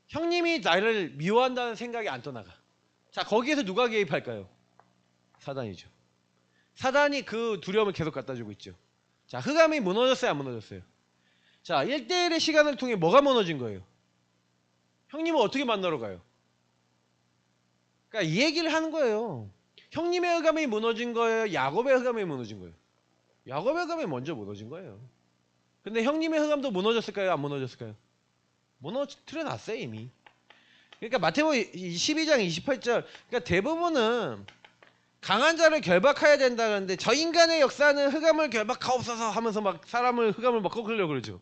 형님이 나를 미워한다는 생각이 안 떠나가. 자, 거기에서 누가 개입할까요? 사단이죠. 사단이 그 두려움을 계속 갖다 주고 있죠. 자, 흑암이 무너졌어요? 안 무너졌어요? 자, 1대1의 시간을 통해 뭐가 무너진 거예요? 형님을 어떻게 만나러 가요? 그러니까 이 얘기를 하는 거예요. 형님의 흑암이 무너진 거예요? 야곱의 흑암이 무너진 거예요? 야곱의 흑암이 먼저 무너진 거예요. 근데 형님의 흑암도 무너졌을까요? 안 무너졌을까요? 무너뜨려 놨어요 이미. 그러니까 마태복음 12장 28절 그러니까 대부분은 강한 자를 결박해야 된다는데 저 인간의 역사는 흑암을 결박하옵소서 하면서 막 사람을 흑암을 막 꺾으려고 그러죠.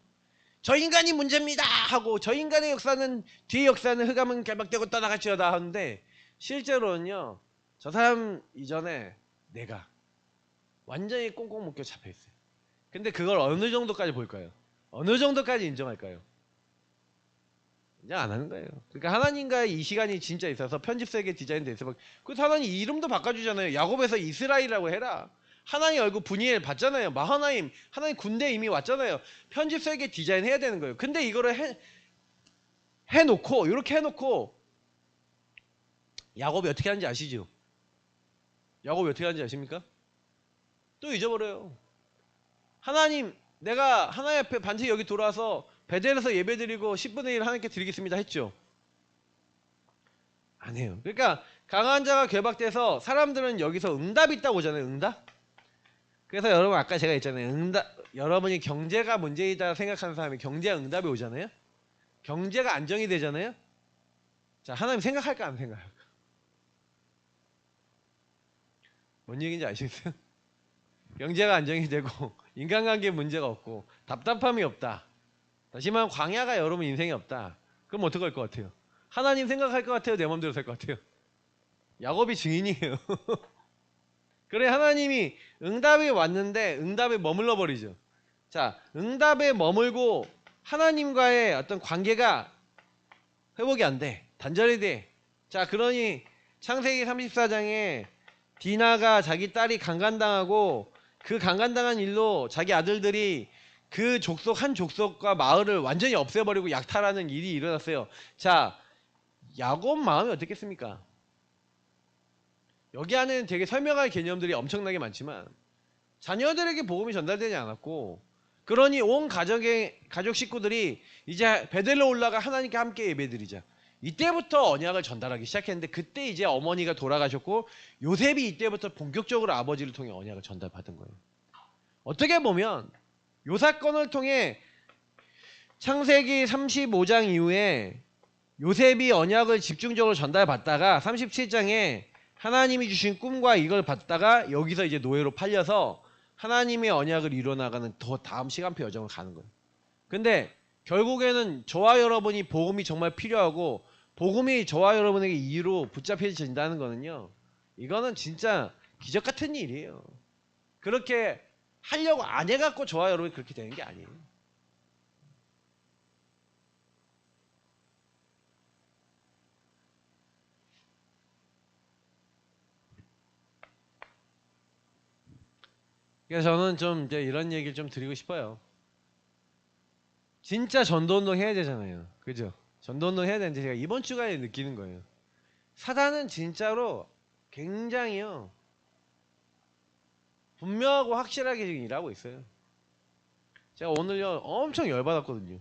저 인간이 문제입니다 하고 저 인간의 역사는 뒤의 역사는 흑암은 결박되고 떠나갈지어다 하는데 실제로는요 저 사람 이전에 내가 완전히 꽁꽁 묶여 잡혀 있어요. 근데 그걸 어느 정도까지 볼까요? 어느 정도까지 인정할까요? 인정 안 하는 거예요. 그러니까 하나님과의 이 시간이 진짜 있어서 편집 설계 디자인돼 있어. 그래서 하나님 이름도 바꿔주잖아요. 야곱에서 이스라엘이라고 해라. 하나님 얼굴 분이엘 봤잖아요. 마하나임 하나님 군대 이미 왔잖아요. 편집 설계 디자인 해야 되는 거예요. 근데 이거를 해놓고 이렇게 해놓고 야곱이 어떻게 하는지 아시죠? 야곱이 어떻게 하는지 아십니까? 또 잊어버려요. 하나님, 내가 하나님 앞에 반드시 여기 돌아와서 베델에서 예배드리고 10분의 1 하나님께 드리겠습니다 했죠. 안 해요. 그러니까 강한 자가 결박돼서 사람들은 여기서 응답이 있다고 오잖아요. 응답. 그래서 여러분 아까 제가 했잖아요. 여러분이 경제가 문제이다 생각하는 사람이 경제와 응답이 오잖아요. 경제가 안정이 되잖아요. 자, 하나님 생각할까 안 생각할까? 뭔 얘기인지 아시겠어요? 경제가 안정이 되고 인간관계에 문제가 없고 답답함이 없다. 다시 말하면 광야가 여러분 인생에 없다. 그럼 어떻게 할 것 같아요? 하나님 생각할 것 같아요? 내 마음대로 살 것 같아요? 야곱이 증인이에요. 그래, 하나님이 응답이 왔는데 응답에 머물러 버리죠. 자, 응답에 머물고 하나님과의 어떤 관계가 회복이 안 돼. 단절이 돼. 자, 그러니 창세기 34장에 디나가 자기 딸이 강간당하고 그 강간당한 일로 자기 아들들이 그 족속 한 족속과 마을을 완전히 없애버리고 약탈하는 일이 일어났어요. 자, 야곱 마음이 어떻겠습니까? 여기 안에는 되게 설명할 개념들이 엄청나게 많지만 자녀들에게 복음이 전달되지 않았고, 그러니 온 가족 식구들이 이제 베델로 올라가 하나님께 함께 예배드리자. 이때부터 언약을 전달하기 시작했는데, 그때 이제 어머니가 돌아가셨고 요셉이 이때부터 본격적으로 아버지를 통해 언약을 전달받은 거예요. 어떻게 보면 요 사건을 통해 창세기 35장 이후에 요셉이 언약을 집중적으로 전달받다가 37장에 하나님이 주신 꿈과 이걸 받다가 여기서 이제 노예로 팔려서 하나님의 언약을 이뤄나가는 더 다음 시간표 여정을 가는 거예요. 근데 결국에는 저와 여러분이 복음이 정말 필요하고 복음이 저와 여러분에게 이로 붙잡혀진다는 거는요, 이거는 진짜 기적 같은 일이에요. 그렇게 하려고 안 해갖고 저와 여러분이 그렇게 되는 게 아니에요. 그래서 저는 좀 이제 이런 얘기를 좀 드리고 싶어요. 진짜 전도운동 해야 되잖아요. 그죠? 전도운동 해야 되는데 제가 이번 주간에 느끼는 거예요. 사단은 진짜로 굉장히요, 분명하고 확실하게 지금 일하고 있어요. 제가 오늘요 엄청 열받았거든요.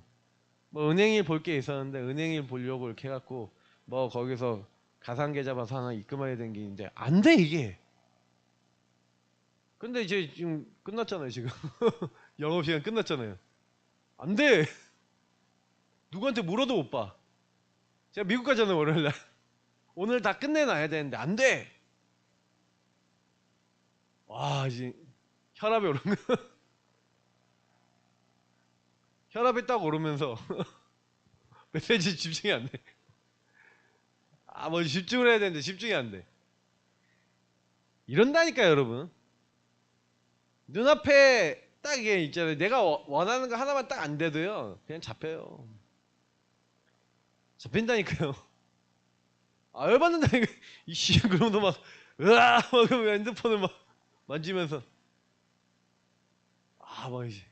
뭐 은행일 볼 게 있었는데 은행일 보려고 이렇게 해갖고 뭐 거기서 가상계좌 봐서 하나 입금해야 되는 게 있는데 안 돼 이게. 근데 이제 지금 끝났잖아요. 지금 영업시간 끝났잖아요. 안 돼. 누구한테 물어도 못 봐. 제가 미국 가잖아요 월요일날. 오늘 다 끝내놔야 되는데 안 돼. 와, 이제 혈압이 오르는 거. 혈압이 딱 오르면서 메시지 집중이 안 돼. 아, 뭐 집중을 해야 되는데 집중이 안 돼. 이런다니까요, 여러분. 눈앞에 딱 이게 있잖아요. 내가 원하는 거 하나만 딱 안 돼도요, 그냥 잡혀요. 잡힌다니까요. 아, 열받는다니까. 이씨, 그러면서 막, 으아! 막 핸드폰을 막 만지면서. 아, 막 이제.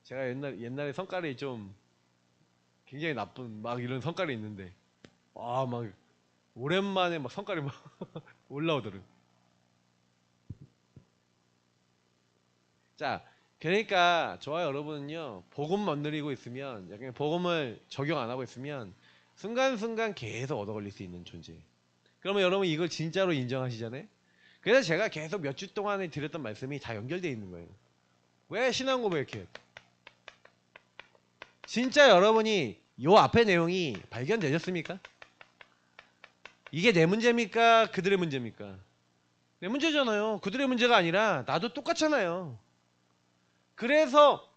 제가 옛날에 성깔이 좀 굉장히 나쁜 막 이런 성깔이 있는데, 아, 막 오랜만에 막 성깔이 막 올라오더라고요. 자, 그러니까 저와 여러분은요, 복음만 누리고 있으면, 약간 복음을 적용 안 하고 있으면 순간순간 계속 얻어 걸릴 수 있는 존재예요. 그러면 여러분 이걸 진짜로 인정하시잖아요. 그래서 제가 계속 몇 주 동안에 드렸던 말씀이 다 연결되어 있는 거예요. 왜 신앙 고백해? 진짜 여러분이 요 앞에 내용이 발견되셨습니까? 이게 내 문제입니까? 그들의 문제입니까? 내 문제잖아요. 그들의 문제가 아니라 나도 똑같잖아요. 그래서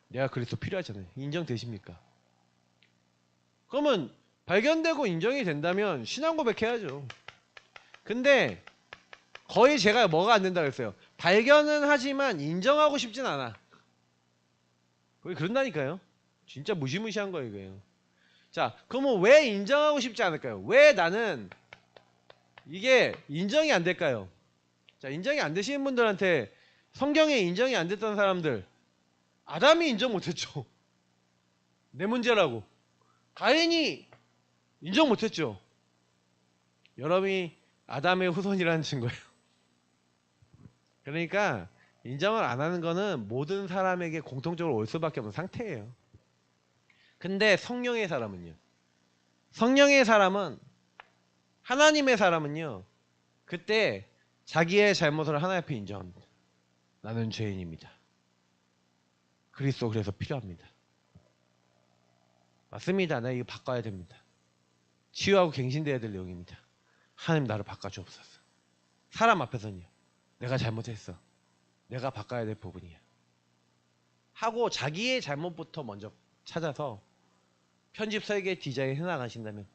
내가 그리스도 필요하잖아요. 인정되십니까? 그러면 발견되고 인정이 된다면 신앙 고백해야죠. 근데 거의 제가 뭐가 안 된다고 했어요. 발견은 하지만 인정하고 싶진 않아. 거의 그런다니까요. 진짜 무시무시한 거예요, 이거예요. 자, 그러면 왜 인정하고 싶지 않을까요? 왜 나는 이게 인정이 안 될까요? 자, 인정이 안 되시는 분들한테 성경에 인정이 안 됐던 사람들, 아담이 인정 못했죠. 내 문제라고. 가인이 인정 못했죠. 여러분이 아담의 후손이라는 증거예요. 그러니까 인정을 안 하는 거는 모든 사람에게 공통적으로 올 수밖에 없는 상태예요. 근데 성령의 사람은요. 성령의 사람은 하나님의 사람은요. 그때 자기의 잘못을 하나님 앞에 인정합니다. 나는 죄인입니다. 그리스도 그래서 필요합니다. 맞습니다. 나 이거 바꿔야 됩니다. 치유하고 갱신돼야 될 내용입니다. 하나님 나를 바꿔주옵소서. 사람 앞에서는요. 내가 잘못했어. 내가 바꿔야 될 부분이야. 하고 자기의 잘못부터 먼저 찾아서 편집 설계 디자인 해나가신다면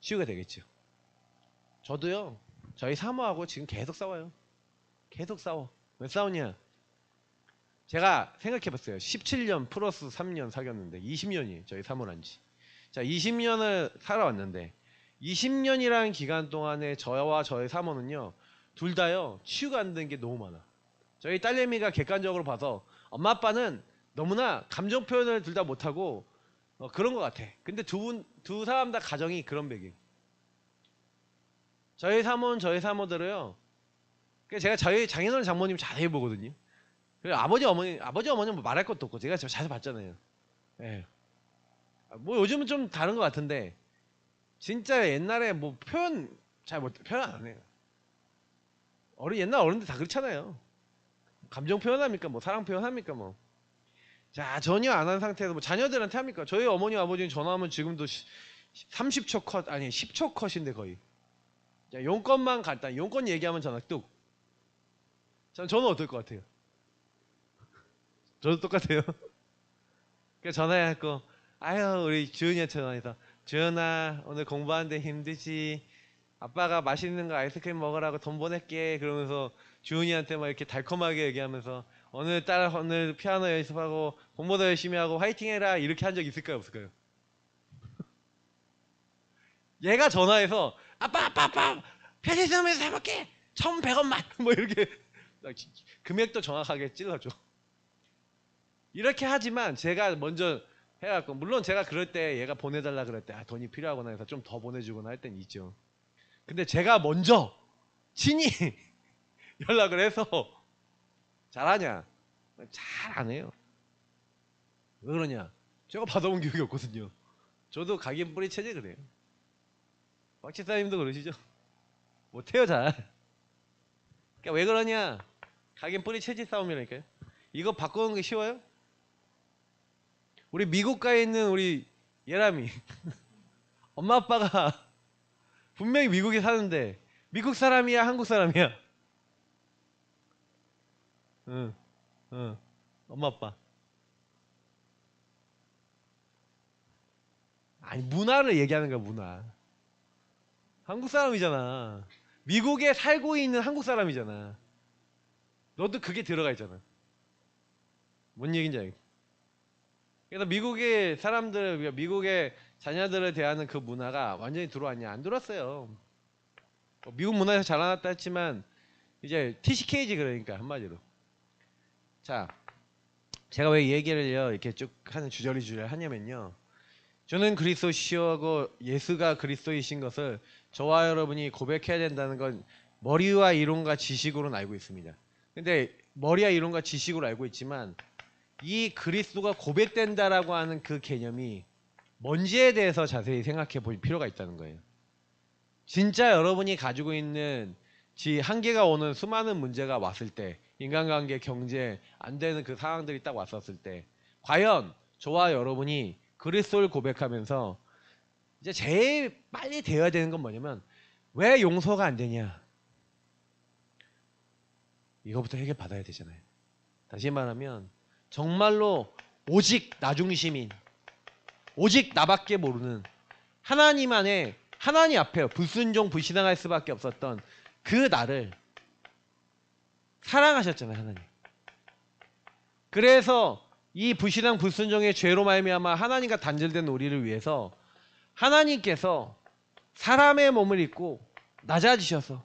치유가 되겠죠. 저도요. 저희 사모하고 지금 계속 싸워요. 계속 싸워. 왜 싸우냐? 제가 생각해봤어요. 17년 플러스 3년 사귀었는데 20년이 저희 사모란 지. 자, 20년을 살아왔는데 20년이라는 기간 동안에 저와 저의 사모는요. 둘 다요. 치유가 안 된 게 너무 많아. 저희 딸내미가 객관적으로 봐서 엄마 아빠는 너무나 감정 표현을 둘 다 못하고 그런 것 같아. 근데 두 사람 다 가정이 그런 배경. 저희 사모는 저희 사모들어요. 제가 저희 장인어른 장모님 자세히 보거든요. 그리고 아버지 어머니는 뭐 말할 것도 없고 제가 자세히 봤잖아요. 예. 뭐 요즘은 좀 다른 것 같은데 진짜 옛날에 뭐 표현 안 해요. 옛날 어른들 다 그렇잖아요. 감정 표현합니까? 뭐 사랑 표현합니까? 뭐. 자, 전혀 안 한 상태에서 뭐 자녀들한테 합니까? 저희 어머니 아버지는 전화하면 지금도 30초 컷 아니 10초 컷인데 거의. 자, 용건만 간단. 용건 얘기하면 전화 뚝. 저는 어떨 것 같아요? 저도 똑같아요. 그래서 전화해갖고 아유 우리 주은이한테 전화해서 주은아 오늘 공부하는데 힘들지? 아빠가 맛있는 거 아이스크림 먹으라고 돈 보낼게. 그러면서 주은이한테 막 이렇게 달콤하게 얘기하면서 오늘 피아노 연습하고 공부도 열심히 하고 화이팅 해라 이렇게 한 적 있을까요 없을까요? 얘가 전화해서 아빠 편의점에서 사볼게 1,100원만 뭐 이렇게 금액도 정확하게 찔러줘. 이렇게 하지만 제가 먼저 해갖고 물론 제가 그럴 때 얘가 보내달라 그럴 때 돈이 필요하구나 해서 좀 더 보내주거나 할 땐 있죠. 근데 제가 먼저 친히 연락을 해서 잘하냐? 잘 안 해요. 왜 그러냐? 제가 받아본 기억이 없거든요. 저도 각인 뿌리 체제 그래요. 박치사님도 그러시죠? 못해요 잘. 그러니까 왜 그러냐? 각인 뿌리 체제 싸움이라니까요. 이거 바꾸는 게 쉬워요? 우리 미국가에 있는 우리 예람이 엄마 아빠가 분명히 미국에 사는데 미국 사람이야 한국 사람이야? 응. 엄마 아빠. 아니 문화를 얘기하는 거야 문화. 한국 사람이잖아. 미국에 살고 있는 한국 사람이잖아. 너도 그게 들어가 있잖아. 뭔 얘기인지 알겠어. 그래서 미국의 사람들, 미국의 자녀들을 대하는 그 문화가 완전히 들어왔냐? 안 들어왔어요. 미국 문화에서 자라났다 했지만 이제 TCK지 그러니까 한마디로. 자, 제가 왜 이 얘기를요 이렇게 쭉 하는 주저리 하냐면요. 저는 그리스도시하고 예수가 그리스도이신 것을 저와 여러분이 고백해야 된다는 건 머리와 이론과 지식으로는 알고 있습니다. 근데 머리와 이론과 지식으로 알고 있지만 이 그리스도가 고백된다라고 하는 그 개념이 뭔지에 대해서 자세히 생각해 볼 필요가 있다는 거예요. 진짜 여러분이 가지고 있는 한계가 오는 수많은 문제가 왔을 때 인간관계, 경제 안 되는 그 상황들이 딱 왔었을 때 과연 저와 여러분이 그리스도를 고백하면서 이제 제일 빨리 되어야 되는 건 뭐냐면 왜 용서가 안 되냐? 이거부터 해결받아야 되잖아요. 다시 말하면 정말로 오직 나 중심인 오직 나밖에 모르는 하나님 안에 하나님 앞에 불순종 불신앙할 수밖에 없었던 그 나를 사랑하셨잖아요. 하나님. 그래서 이 불신앙 불순종의 죄로 말미암아 하나님과 단절된 우리를 위해서 하나님께서 사람의 몸을 입고 낮아지셔서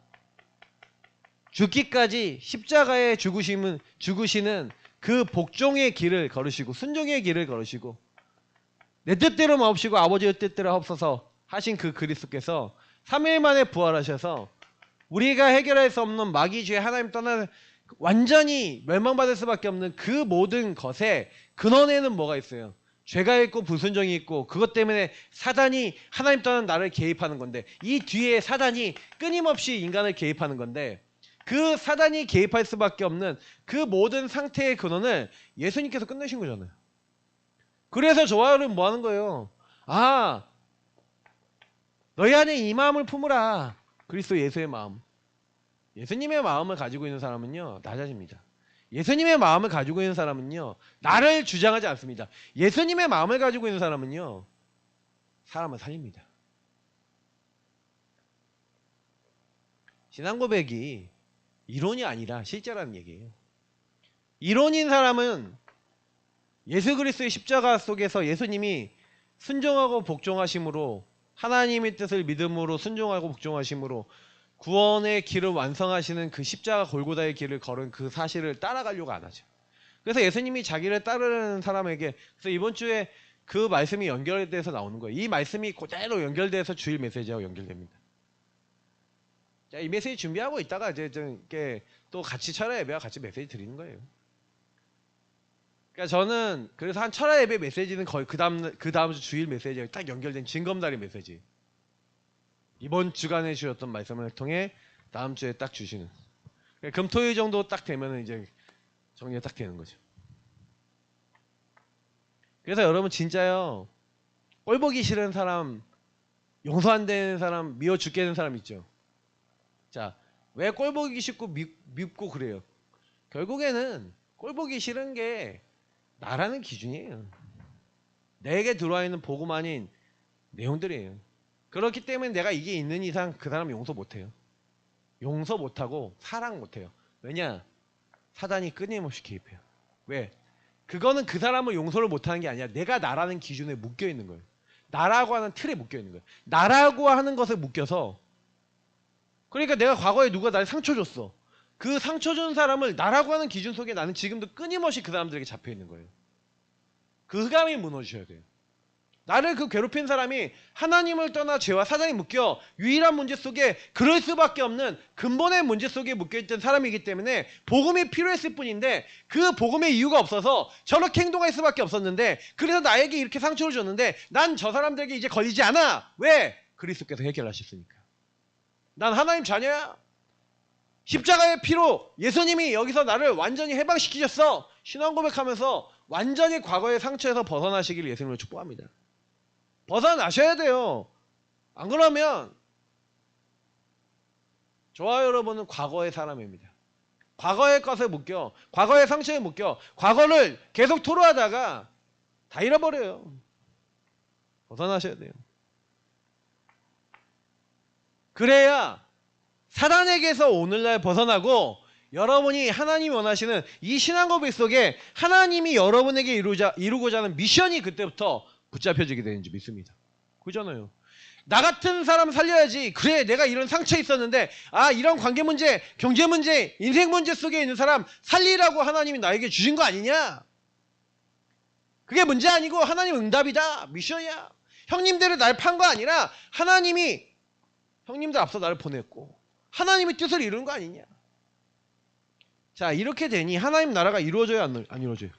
죽기까지 십자가에 죽으시는 그 복종의 길을 걸으시고 순종의 길을 걸으시고 내 뜻대로 마옵시고 아버지의 뜻대로 하옵소서 하신 그 그리스도께서 3일 만에 부활하셔서 우리가 해결할 수 없는 마귀죄, 하나님 떠나 완전히 멸망받을 수밖에 없는 그 모든 것에 근원에는 뭐가 있어요? 죄가 있고 불순종이 있고, 그것 때문에 사단이 하나님 떠난 나를 개입하는 건데, 이 뒤에 사단이 끊임없이 인간을 개입하는 건데, 그 사단이 개입할 수밖에 없는 그 모든 상태의 근원을 예수님께서 끝내신 거잖아요. 그래서 좋아요는 뭐 하는 거예요? 아, 너희 안에 이 마음을 품으라. 그리스도 예수의 마음. 예수님의 마음을 가지고 있는 사람은요, 낮아집니다. 예수님의 마음을 가지고 있는 사람은요, 나를 주장하지 않습니다. 예수님의 마음을 가지고 있는 사람은요, 사람을 살립니다. 신앙 고백이 이론이 아니라 실제라는 얘기예요. 이론인 사람은 예수 그리스도의 십자가 속에서 예수님이 순종하고 복종하심으로, 하나님의 뜻을 믿음으로 순종하고 복종하심으로 구원의 길을 완성하시는 그 십자가 골고다의 길을 걸은 그 사실을 따라가려고 안 하죠. 그래서 예수님이 자기를 따르는 사람에게, 그래서 이번 주에 그 말씀이 연결돼서 나오는 거예요. 이 말씀이 그대로 연결돼서 주일 메시지하고 연결됩니다. 자, 이 메시지 준비하고 있다가 이제 또 같이 철야 예배와 같이 메시지 드리는 거예요. 그러니까 저는 그래서 한 철야 예배 메시지는 거의 그 다음 주 주일 메시지가 딱 연결된 징검다리 메시지. 이번 주간에 주셨던 말씀을 통해 다음 주에 딱 주시는. 그러니까 금토일 정도 딱 되면 이제 정리가 딱 되는 거죠. 그래서 여러분 진짜요, 꼴보기 싫은 사람, 용서 안 되는 사람, 미워 죽게 된 사람 있죠. 자, 왜 꼴보기 싫고 밉고 그래요? 결국에는 꼴보기 싫은 게 나라는 기준이에요. 내게 들어와 있는 복음 아닌 내용들이에요. 그렇기 때문에 내가 이게 있는 이상 그 사람 용서 못해요. 용서 못하고 사랑 못해요. 왜냐? 사단이 끊임없이 개입해요. 왜? 그거는 그 사람을 용서를 못하는 게 아니라 내가 나라는 기준에 묶여있는 거예요. 나라고 하는 틀에 묶여있는 거예요. 나라고 하는 것에 묶여서, 그러니까 내가 과거에 누가 나를 상처 줬어. 그 상처 준 사람을 나라고 하는 기준 속에 나는 지금도 끊임없이 그 사람들에게 잡혀있는 거예요. 그 흑암이 무너지셔야 돼요. 나를 그 괴롭힌 사람이 하나님을 떠나 죄와 사단이 묶여 유일한 문제 속에 그럴 수밖에 없는 근본의 문제 속에 묶여있던 사람이기 때문에 복음이 필요했을 뿐인데, 그 복음의 이유가 없어서 저렇게 행동할 수밖에 없었는데, 그래서 나에게 이렇게 상처를 줬는데 난 저 사람들에게 이제 걸리지 않아. 왜? 그리스도께서 해결하셨으니까. 난 하나님 자녀야. 십자가의 피로 예수님이 여기서 나를 완전히 해방시키셨어. 신앙 고백하면서 완전히 과거의 상처에서 벗어나시길 예수님을 축복합니다. 벗어나셔야 돼요. 안 그러면 저와 여러분은 과거의 사람입니다. 과거의 것에 묶여, 과거의 상처에 묶여 과거를 계속 토로하다가 다 잃어버려요. 벗어나셔야 돼요. 그래야 사단에게서 오늘날 벗어나고 여러분이 하나님이 원하시는 이 신앙 고백 속에 하나님이 여러분에게 이루고자 하는 미션이 그때부터 붙잡혀지게 되는지 믿습니다. 그잖아요. 나 같은 사람 살려야지. 그래, 내가 이런 상처 있었는데, 이런 관계 문제, 경제 문제, 인생 문제 속에 있는 사람 살리라고 하나님이 나에게 주신 거 아니냐? 그게 문제 아니고 하나님 응답이다. 미션이야. 형님들이 날 판 거 아니라 하나님이 형님들 앞서 나를 보냈고 하나님의 뜻을 이루는 거 아니냐? 자, 이렇게 되니 하나님 나라가 이루어져야 안 이루어져요?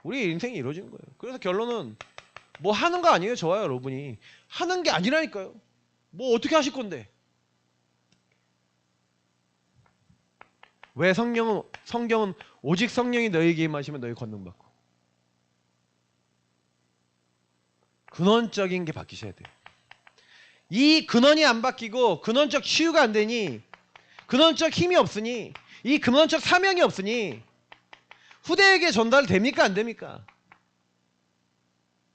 우리 인생이 이루어지는 거예요. 그래서 결론은 뭐 하는 거 아니에요. 저와 여러분이 하는 게 아니라니까요. 뭐 어떻게 하실 건데? 왜 성경은 오직 성령이 너희에게 임하시면 너희 권능받고, 근원적인 게 바뀌셔야 돼요. 이 근원이 안 바뀌고 근원적 치유가 안 되니, 근원적 힘이 없으니, 이 근원적 사명이 없으니 후대에게 전달됩니까? 안 됩니까?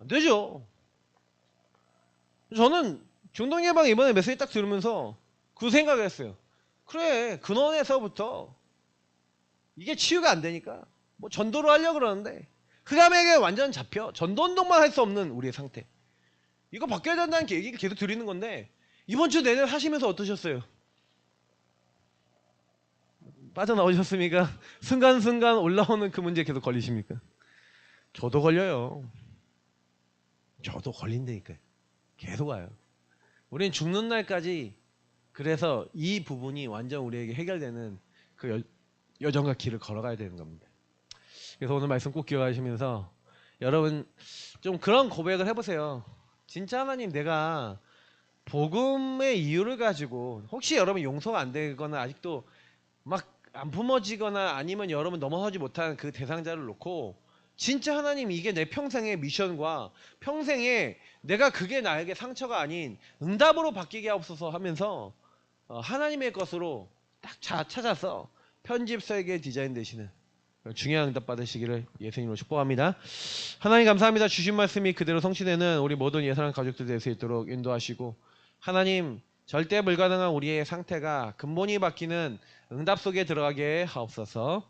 안 되죠. 저는 중동예방 이번에 메시지 딱 들으면서 그 생각을 했어요. 그래, 근원에서부터 이게 치유가 안 되니까 뭐 전도를 하려고 그러는데 흑암에게 완전 잡혀 전도 운동만 할 수 없는 우리의 상태. 이거 바뀌어야 된다는 얘기를 계속 드리는 건데, 이번 주 내내 하시면서 어떠셨어요? 빠져나오셨습니까? 순간순간 올라오는 그 문제에 계속 걸리십니까? 저도 걸려요. 저도 걸린다니까요. 계속 와요. 우린 죽는 날까지 그래서 이 부분이 완전 우리에게 해결되는 그 여정과 길을 걸어가야 되는 겁니다. 그래서 오늘 말씀 꼭 기억하시면서 여러분 좀 그런 고백을 해보세요. 진짜 하나님, 내가 복음의 이유를 가지고 혹시 여러분 용서가 안 되거나 아직도 막 안 품어지거나 아니면 여러분 넘어서지 못한 그 대상자를 놓고 진짜 하나님, 이게 내 평생의 미션과 평생에 내가 그게 나에게 상처가 아닌 응답으로 바뀌게 하옵소서 하면서 하나님의 것으로 딱 찾아서 편집 설계 디자인 되시는 중요한 응답 받으시기를 예수님으로 축복합니다. 하나님 감사합니다. 주신 말씀이 그대로 성취되는 우리 모든 예사랑 가족들 될 수 있도록 인도하시고, 하나님 절대 불가능한 우리의 상태가 근본이 바뀌는 응답 속에 들어가게 하옵소서.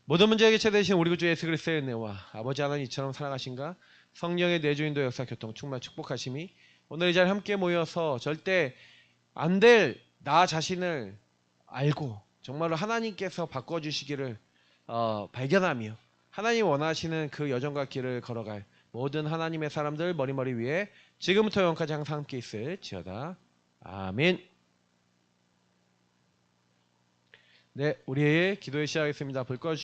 모든 문제 해결자 되신 우리 구주 예수 그리스도의 은혜와 아버지 하나님 이처럼 사랑하신가 성령의 내주인도 역사 교통 충만 축복하심이 오늘 이 자리에 함께 모여서 절대 안 될 나 자신을 알고 정말로 하나님께서 바꿔주시기를 발견하며 하나님 원하시는 그 여정과 길을 걸어갈 모든 하나님의 사람들 머리 위에 지금부터 영원까지 항상 함께 있을지어다. 아멘. 네, 우리의 기도에 시작하겠습니다. 불 꺼주시고